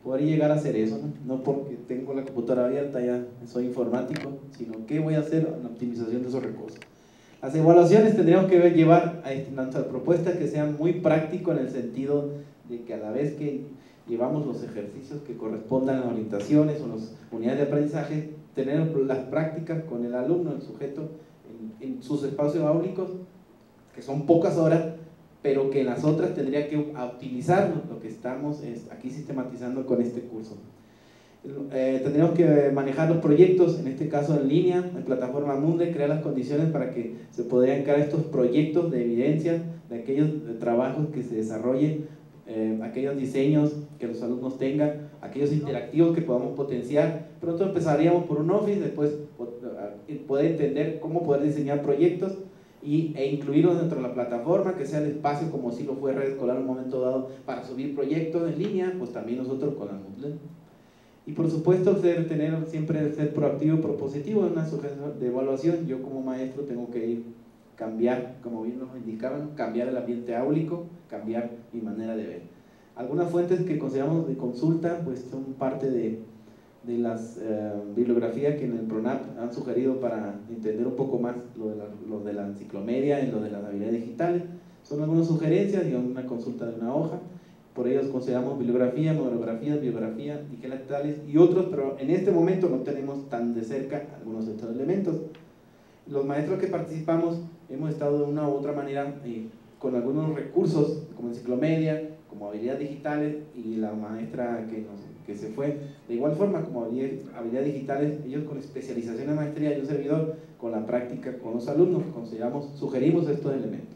Poder llegar a hacer eso, no porque tengo la computadora abierta ya soy informático, sino qué voy a hacer en la optimización de esos recursos. Las evaluaciones tendríamos que llevar a nuestras propuestas que sean muy prácticos en el sentido de que a la vez que llevamos los ejercicios que correspondan a las orientaciones o las unidades de aprendizaje, tener las prácticas con el alumno, el sujeto, en sus espacios áulicos, que son pocas horas, pero que en las otras tendría que utilizar lo que estamos aquí sistematizando con este curso. Tendríamos que manejar los proyectos, en este caso en línea, en plataforma Munde, crear las condiciones para que se puedan crear estos proyectos de evidencia de aquellos trabajos que se desarrollen, aquellos diseños que los alumnos tengan, aquellos interactivos que podamos potenciar. Pronto empezaríamos por un Office, después poder entender cómo poder diseñar proyectos e incluirlos dentro de la plataforma, que sea el espacio como si lo fue Red Escolar en un momento dado para subir proyectos en línea, pues también nosotros con la Moodle. Y por supuesto siempre ser proactivo y propositivo en una sugerencia de evaluación. Yo como maestro tengo que cambiar, como bien nos indicaban, cambiar el ambiente áulico, cambiar mi manera de ver. Algunas fuentes que consideramos de consulta pues son parte de las bibliografías que en el PRONAP han sugerido para entender un poco más lo de la enciclomedia y lo de las habilidades digitales. Son algunas sugerencias, digamos una consulta de una hoja. Por ellos consideramos bibliografía, monografías, biografías digitales y otros, pero en este momento no tenemos tan de cerca algunos de estos elementos. Los maestros que participamos hemos estado de una u otra manera con algunos recursos como enciclomedia, como habilidades digitales, y la maestra que se fue de igual forma como habilidades digitales, ellos con especialización en maestría y un servidor con la práctica con los alumnos, sugerimos estos elementos.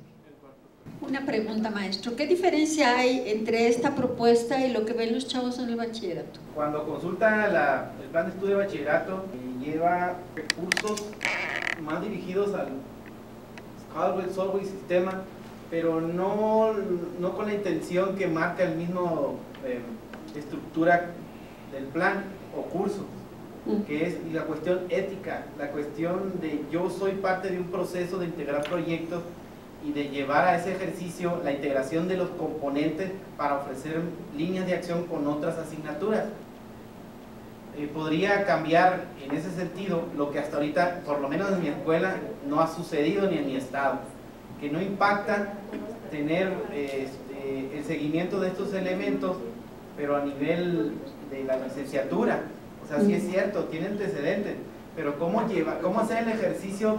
Una pregunta, maestro. ¿Qué diferencia hay entre esta propuesta y lo que ven los chavos en el bachillerato? Cuando consulta el plan de estudio de bachillerato, lleva recursos más dirigidos al hardware, software y sistema, pero no con la intención que marca el mismo estructura del plan o curso, que es la cuestión ética, la cuestión de yo soy parte de un proceso de integrar proyectos y de llevar a ese ejercicio la integración de los componentes para ofrecer líneas de acción con otras asignaturas. Podría cambiar en ese sentido lo que hasta ahorita, por lo menos en mi escuela, no ha sucedido ni en mi estado, que no impacta tener el seguimiento de estos elementos, pero a nivel de la licenciatura. O sea, sí es cierto, tiene antecedentes, pero cómo hacer el ejercicio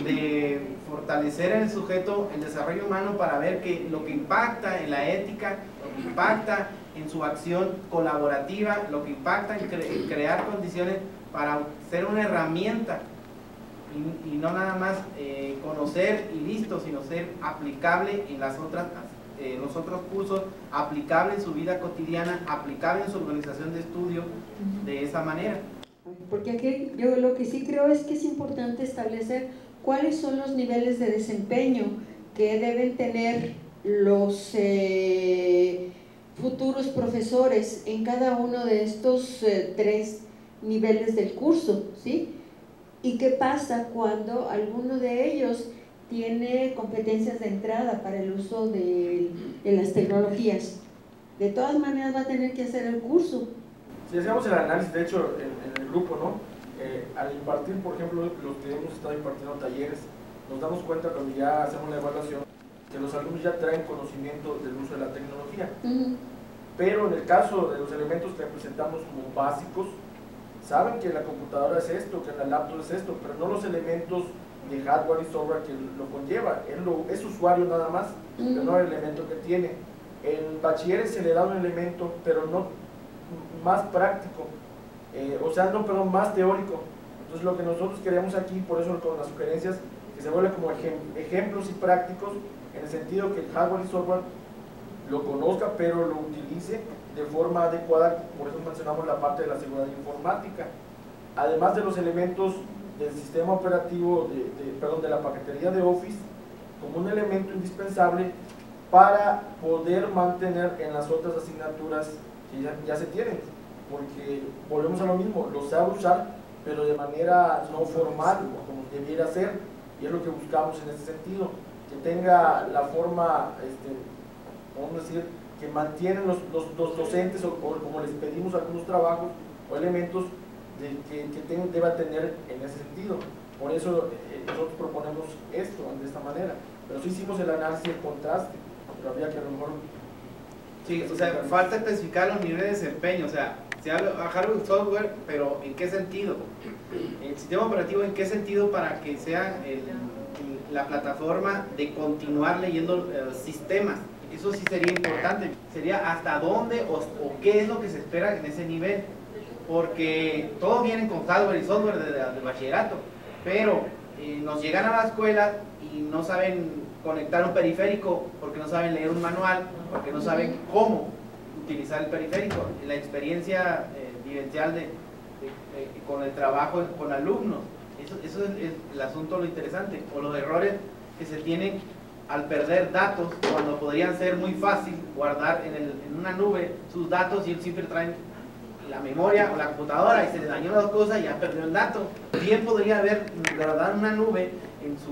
de fortalecer en el sujeto el desarrollo humano para ver que lo que impacta en la ética, lo que impacta en su acción colaborativa, lo que impacta en crear condiciones para ser una herramienta y no nada más conocer y listo, sino ser aplicable en los otros cursos, aplicable en su vida cotidiana, aplicable en su organización de estudio de esa manera. Porque aquí yo lo que sí creo es que es importante establecer cuáles son los niveles de desempeño que deben tener los futuros profesores en cada uno de estos 3 niveles del curso, ¿sí? Y qué pasa cuando alguno de ellos tiene competencias de entrada para el uso de las tecnologías. De todas maneras va a tener que hacer el curso. Si hacemos el análisis, de hecho, en el grupo, ¿no? Al impartir, por ejemplo, los que hemos estado impartiendo talleres, nos damos cuenta cuando ya hacemos la evaluación que los alumnos ya traen conocimiento del uso de la tecnología. Pero en el caso de los elementos que presentamos como básicos, saben que la computadora es esto, que la laptop es esto, pero no los elementos de hardware y software que lo conlleva. Es usuario nada más, pero no el elemento que tiene. En bachilleres se le da un elemento, pero no más práctico, más teórico. Entonces lo que nosotros queremos aquí, por eso con las sugerencias, que se vuelvan como ejemplos y prácticos, en el sentido que el hardware y software lo conozca, pero lo utilice de forma adecuada. Por eso mencionamos la parte de la seguridad informática, además de los elementos del sistema operativo, de la paquetería de Office, como un elemento indispensable para poder mantener en las otras asignaturas que ya se tienen, porque volvemos a lo mismo, lo sabe usar, pero de manera no formal, como debiera ser, y es lo que buscamos en ese sentido, que tenga la forma, vamos a decir, que mantienen los docentes, o como les pedimos algunos trabajos o elementos que deban tener en ese sentido. Por eso nosotros proponemos esto de esta manera, pero sí hicimos el análisis y el contraste, pero habría que a lo mejor... Sí, o sea, falta especificar los niveles de desempeño, o sea, sea hardware, software, pero ¿en qué sentido? El sistema operativo, ¿en qué sentido? Para que sea la plataforma de continuar leyendo sistemas. Eso sí sería importante. Sería hasta dónde o qué es lo que se espera en ese nivel. Porque todos vienen con hardware y software de bachillerato, pero nos llegan a la escuela y no saben conectar un periférico porque no saben leer un manual, porque no saben cómo utilizar el periférico. La experiencia vivencial con el trabajo con alumnos, eso es el asunto, lo interesante, o los errores que se tienen al perder datos cuando podrían ser muy fácil guardar en una nube sus datos y ellos siempre traen la memoria o la computadora y se les dañó las dos cosas y ya perdió el dato. Bien podría haber guardado en una nube en su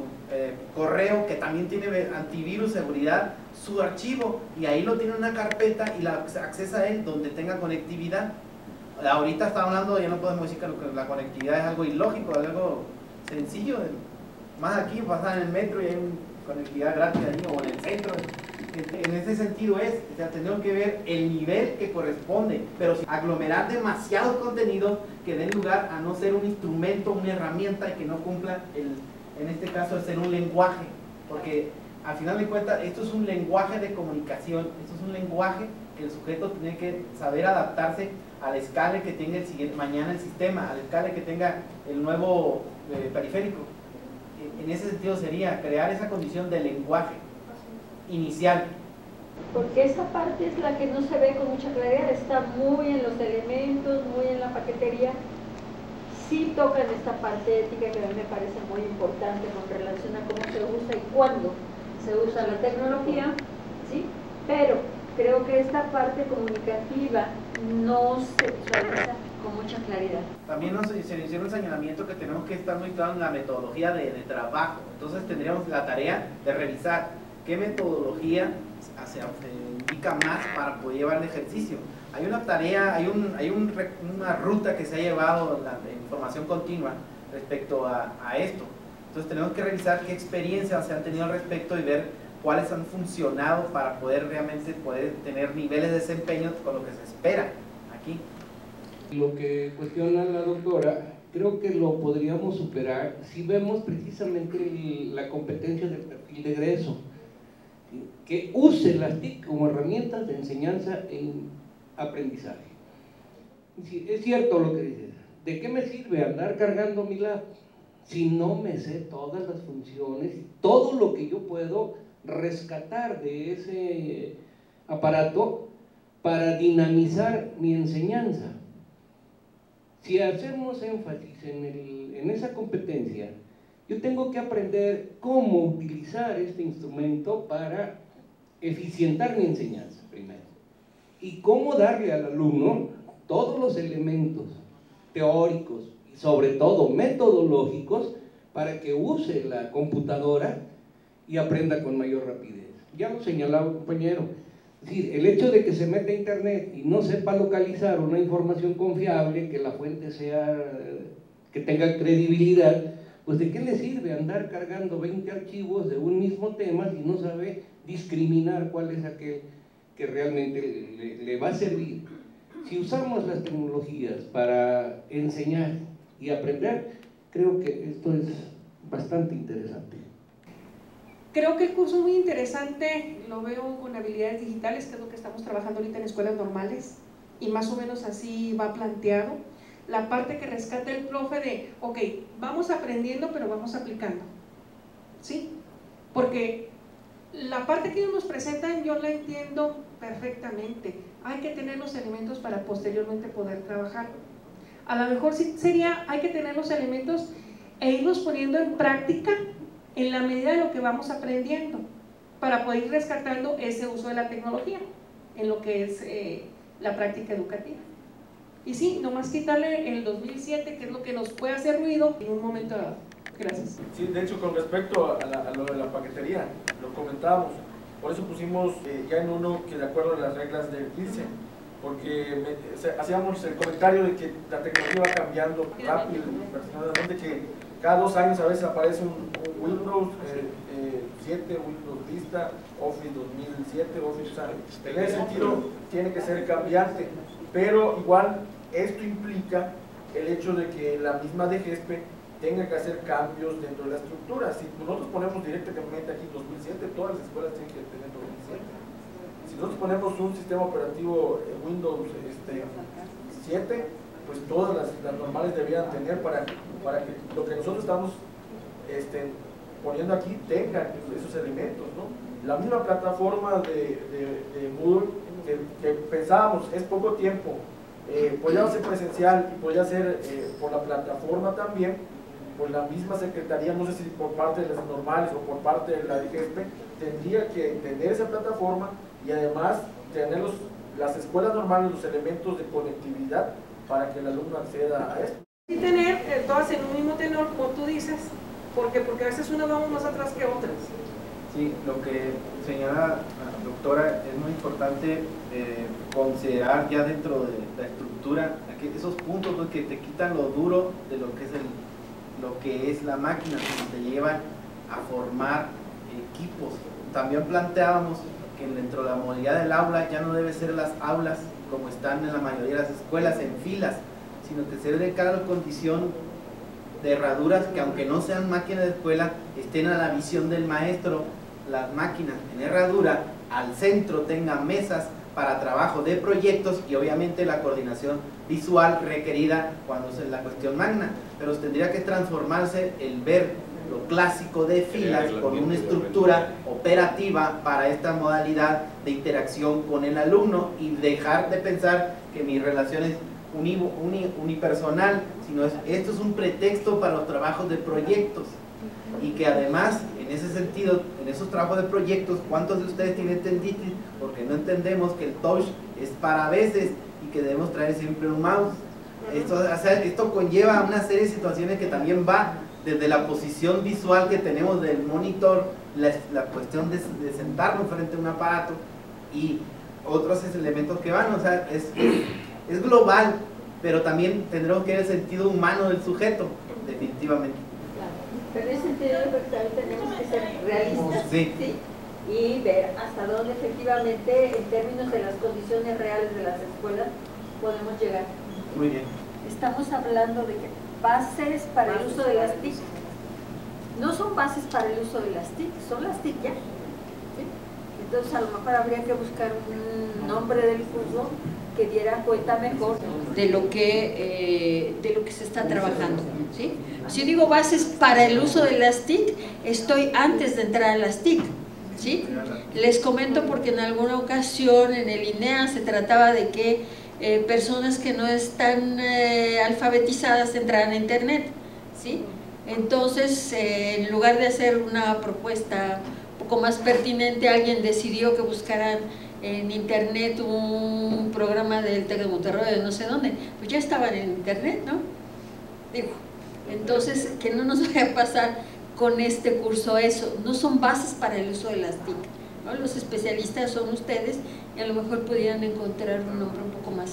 correo, que también tiene antivirus, seguridad, su archivo, y ahí lo tiene en una carpeta y accesa a él donde tenga conectividad. Ahorita está hablando, ya no podemos decir que la conectividad es algo ilógico, es algo sencillo. Más aquí pasar en el metro y hay conectividad gratis ahí, o en el centro. En ese sentido o sea, tenemos que ver el nivel que corresponde, pero sin aglomerar demasiados contenidos que den lugar a no ser un instrumento, una herramienta, y que no cumpla en este caso de ser un lenguaje, porque al final de cuentas esto es un lenguaje de comunicación, esto es un lenguaje que el sujeto tiene que saber adaptarse a la escala que tenga mañana el sistema, a la escala que tenga el nuevo periférico. En ese sentido sería crear esa condición de lenguaje inicial. Porque esa parte es la que no se ve con mucha claridad, está muy en los elementos, muy en la paquetería. Sí tocan esta parte ética que a mí me parece muy importante con relación a cómo se usa y cuándo se usa la tecnología, ¿sí? Pero creo que esta parte comunicativa no se visualiza con mucha claridad. También se hicieron un señalamiento que tenemos que estar muy claros en la metodología de trabajo. Entonces tendríamos la tarea de revisar qué metodología se indica más para poder llevar el ejercicio. Hay una tarea, hay una ruta que se ha llevado en formación continua respecto a esto. Entonces tenemos que revisar qué experiencias se han tenido al respecto y ver cuáles han funcionado para poder realmente tener niveles de desempeño con lo que se espera aquí. Lo que cuestiona la doctora, creo que lo podríamos superar si vemos precisamente la competencia del perfil de egreso, que use las TIC como herramientas de enseñanza en aprendizaje. Es cierto lo que dices, ¿de qué me sirve andar cargando mi lab si no me sé todas las funciones y todo lo que yo puedo rescatar de ese aparato para dinamizar mi enseñanza? Si hacemos énfasis en esa competencia, yo tengo que aprender cómo utilizar este instrumento para eficientar mi enseñanza primero, y cómo darle al alumno todos los elementos teóricos y sobre todo metodológicos para que use la computadora y aprenda con mayor rapidez. Ya lo señalaba un compañero, es decir, el hecho de que se meta a internet y no sepa localizar una información confiable, que la fuente que tenga credibilidad, pues ¿de qué le sirve andar cargando 20 archivos de un mismo tema si no sabe discriminar cuál es aquel que realmente le va a servir? Si usamos las tecnologías para enseñar y aprender, creo que esto es bastante interesante. Creo que el curso es muy interesante, lo veo con habilidades digitales, que es lo que estamos trabajando ahorita en escuelas normales, y más o menos así va planteado. La parte que rescata el profe de, ok, vamos aprendiendo pero vamos aplicando, ¿sí? Porque la parte que ellos nos presentan yo la entiendo perfectamente, hay que tener los elementos para posteriormente poder trabajar. A lo mejor sí sería, hay que tener los elementos e irlos poniendo en práctica en la medida de lo que vamos aprendiendo, para poder ir rescatando ese uso de la tecnología en lo que es la práctica educativa. Y sí, nomás quitarle el 2007, que es lo que nos puede hacer ruido en un momento dado. Gracias. Sí, de hecho, con respecto a lo de la paquetería, lo comentábamos, por eso pusimos ya en uno que de acuerdo a las reglas del IRCE, porque hacíamos el comentario de que la tecnología va cambiando rápido, personalmente, que cada 2 años a veces aparece un Windows 7, Windows Vista, Office 2007, Office, o sea, en ese sentido tiene que ser cambiante, pero igual esto implica el hecho de que la misma DGESPE tenga que hacer cambios dentro de la estructura. Si nosotros ponemos directamente aquí 2007, todas las escuelas tienen que tener 2007. Si nosotros ponemos un sistema operativo Windows 7, pues todas las normales deberían tener para que lo que nosotros estamos poniendo aquí tenga esos elementos, ¿no? La misma plataforma de Moodle que pensábamos es poco tiempo, podía ser presencial y podía ser por la plataforma también, pues la misma secretaría, no sé si por parte de las normales o por parte de la DGESPE, tendría que tener esa plataforma y además tener las escuelas normales, los elementos de conectividad para que el alumno acceda a esto. Y tener todas en un mismo tenor, como tú dices, porque a veces unas vamos más atrás que otras. Sí, lo que señala la doctora es muy importante considerar ya dentro de la estructura esos puntos que te quitan lo duro de lo que es la máquina, que te llevan a formar equipos. También planteábamos que dentro de la modalidad del aula ya no debe ser las aulas como están en la mayoría de las escuelas en filas, sino que se debe cada condición de herraduras que, aunque no sean máquinas de escuela, estén a la visión del maestro. Las máquinas en herradura al centro tengan mesas para trabajo de proyectos y obviamente la coordinación visual requerida cuando es la cuestión magna, pero tendría que transformarse el ver lo clásico de filas con una estructura operativa para esta modalidad de interacción con el alumno y dejar de pensar que mi relación es unipersonal, sino esto es un pretexto para los trabajos de proyectos y que además en ese sentido, en esos trabajos de proyectos, ¿cuántos de ustedes tienen tenditis? Porque no entendemos que el touch es para veces y que debemos traer siempre un mouse. Esto conlleva una serie de situaciones que también va desde la posición visual que tenemos del monitor, la cuestión de sentarnos frente a un aparato y otros elementos que van, o sea, es global, pero también tendremos que ver el sentido humano del sujeto, definitivamente. Pero en ese sentido también tenemos que ser realistas, sí. ¿sí? Y ver hasta dónde efectivamente, en términos de las condiciones reales de las escuelas, podemos llegar. Muy bien. Estamos hablando de que bases para el uso de las TIC. No son bases para el uso de las TIC, son las TIC ya. ¿Sí? Entonces a lo mejor habría que buscar un nombre del curso que diera cuenta mejor de lo que se está trabajando, ¿sí? Si yo digo bases para el uso de las TIC, estoy antes de entrar a las TIC, ¿sí? Les comento porque en alguna ocasión en el INEA se trataba de que personas que no están alfabetizadas entraran a internet, ¿sí? Entonces, en lugar de hacer una propuesta un poco más pertinente, alguien decidió que buscaran en internet un programa del TEC de Monterrey, de no sé dónde, pues ya estaban en internet, ¿no? Digo, entonces, que no nos vaya a pasar con este curso eso, no son bases para el uso de las TIC, ¿no? Los especialistas son ustedes y a lo mejor pudieran encontrar un nombre un poco más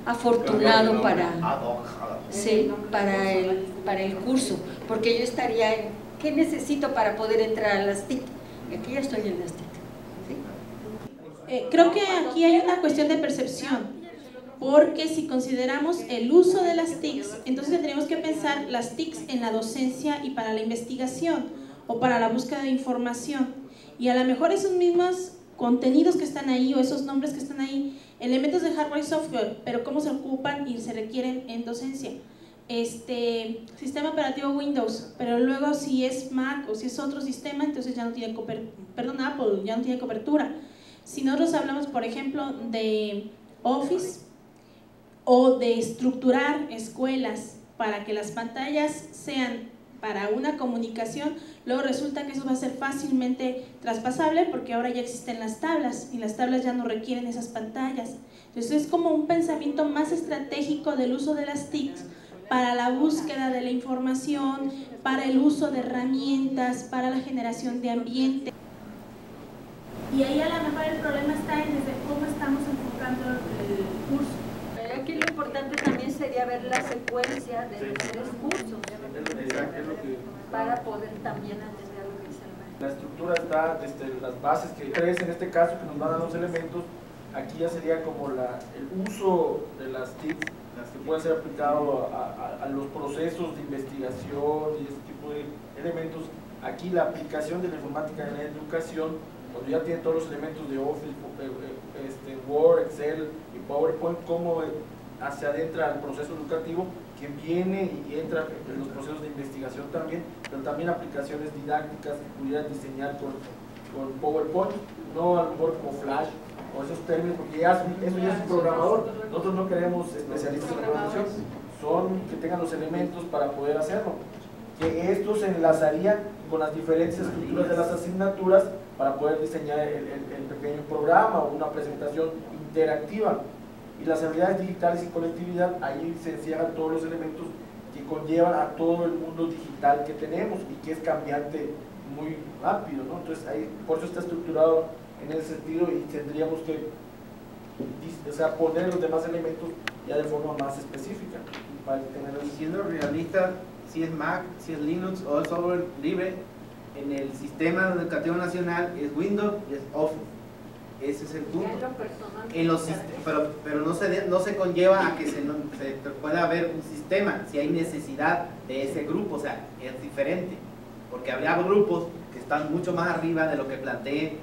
afortunado para, sí, para el curso, porque yo estaría en, ¿qué necesito para poder entrar a las TIC? Y aquí ya estoy en las TIC. Creo que aquí hay una cuestión de percepción, porque si consideramos el uso de las TICs, entonces tendríamos que pensar las TICs en la docencia y para la investigación o para la búsqueda de información, y a lo mejor esos mismos contenidos que están ahí o esos nombres que están ahí, elementos de hardware y software, pero cómo se ocupan y se requieren en docencia. Sistema operativo Windows, pero luego si es Mac o si es otro sistema, entonces ya no tiene Apple ya no tiene cobertura. Si nosotros hablamos, por ejemplo, de Office o de estructurar escuelas para que las pantallas sean para una comunicación, luego resulta que eso va a ser fácilmente traspasable porque ahora ya existen las tablas y las tablas ya no requieren esas pantallas. Entonces es como un pensamiento más estratégico del uso de las TICs para la búsqueda de la información, para el uso de herramientas, para la generación de ambiente. Y ahí a lo mejor el problema está en desde cómo estamos enfocando el curso. Aquí lo importante también sería ver la secuencia de los tres cursos para poder también atender lo que dice el maestro. La estructura está desde las bases que crees en este caso que nos van a dar los elementos. Aquí ya sería como el uso de las TIC que puede ser aplicado a los procesos de investigación y ese tipo de elementos. Aquí la aplicación de la informática en la educación, cuando ya tiene todos los elementos de Office, Word, Excel y PowerPoint, cómo hacia adentro al proceso educativo, que viene y entra en los procesos de investigación también, pero también aplicaciones didácticas que pudieran diseñar con PowerPoint, no a lo mejor como Flash o esos términos, porque eso ya es un programador. Nosotros no queremos especialistas en programación, son que tengan los elementos para poder hacerlo, que estos se enlazarían con las diferentes estructuras de las asignaturas para poder diseñar el pequeño programa o una presentación interactiva. Y las habilidades digitales y conectividad, ahí se encierran todos los elementos que conllevan a todo el mundo digital que tenemos y que es cambiante muy rápido, ¿no? Entonces, ahí, por eso está estructurado en ese sentido y tendríamos que poner los demás elementos ya de forma más específica. Para tener siendo realista, si es Mac, si es Linux o es software libre, en el sistema educativo nacional es Windows y es Office. Ese es el punto. En los, pero no se conlleva a que se pueda haber un sistema si hay necesidad de ese grupo, o sea, es diferente, porque habría grupos que están mucho más arriba de lo que plantee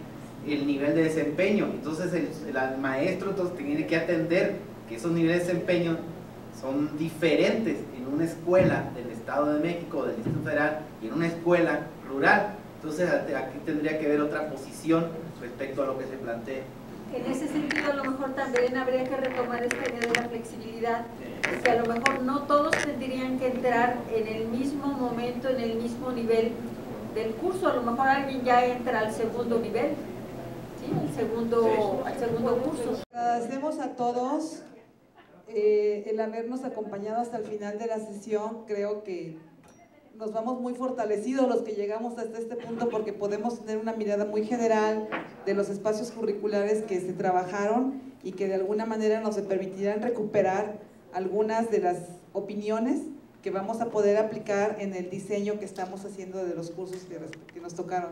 el nivel de desempeño. Entonces el maestro tiene que atender que esos niveles de desempeño son diferentes en una escuela del Estado de México, del Distrito Federal, y en una escuela rural. Entonces aquí tendría que haber otra posición respecto a lo que se plantea. En ese sentido, a lo mejor también habría que retomar esta idea de la flexibilidad, que a lo mejor no todos tendrían que entrar en el mismo momento, en el mismo nivel del curso. A lo mejor alguien ya entra al segundo nivel, ¿sí? al segundo curso. Agradecemos a todos el habernos acompañado hasta el final de la sesión. Creo que nos vamos muy fortalecidos los que llegamos hasta este punto, porque podemos tener una mirada muy general de los espacios curriculares que se trabajaron y que de alguna manera nos permitirán recuperar algunas de las opiniones que vamos a poder aplicar en el diseño que estamos haciendo de los cursos que nos tocaron.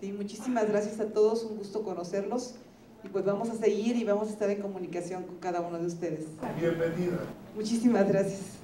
Sí, muchísimas gracias a todos, un gusto conocerlos, y pues vamos a seguir y vamos a estar en comunicación con cada uno de ustedes. Bienvenida. Muchísimas gracias.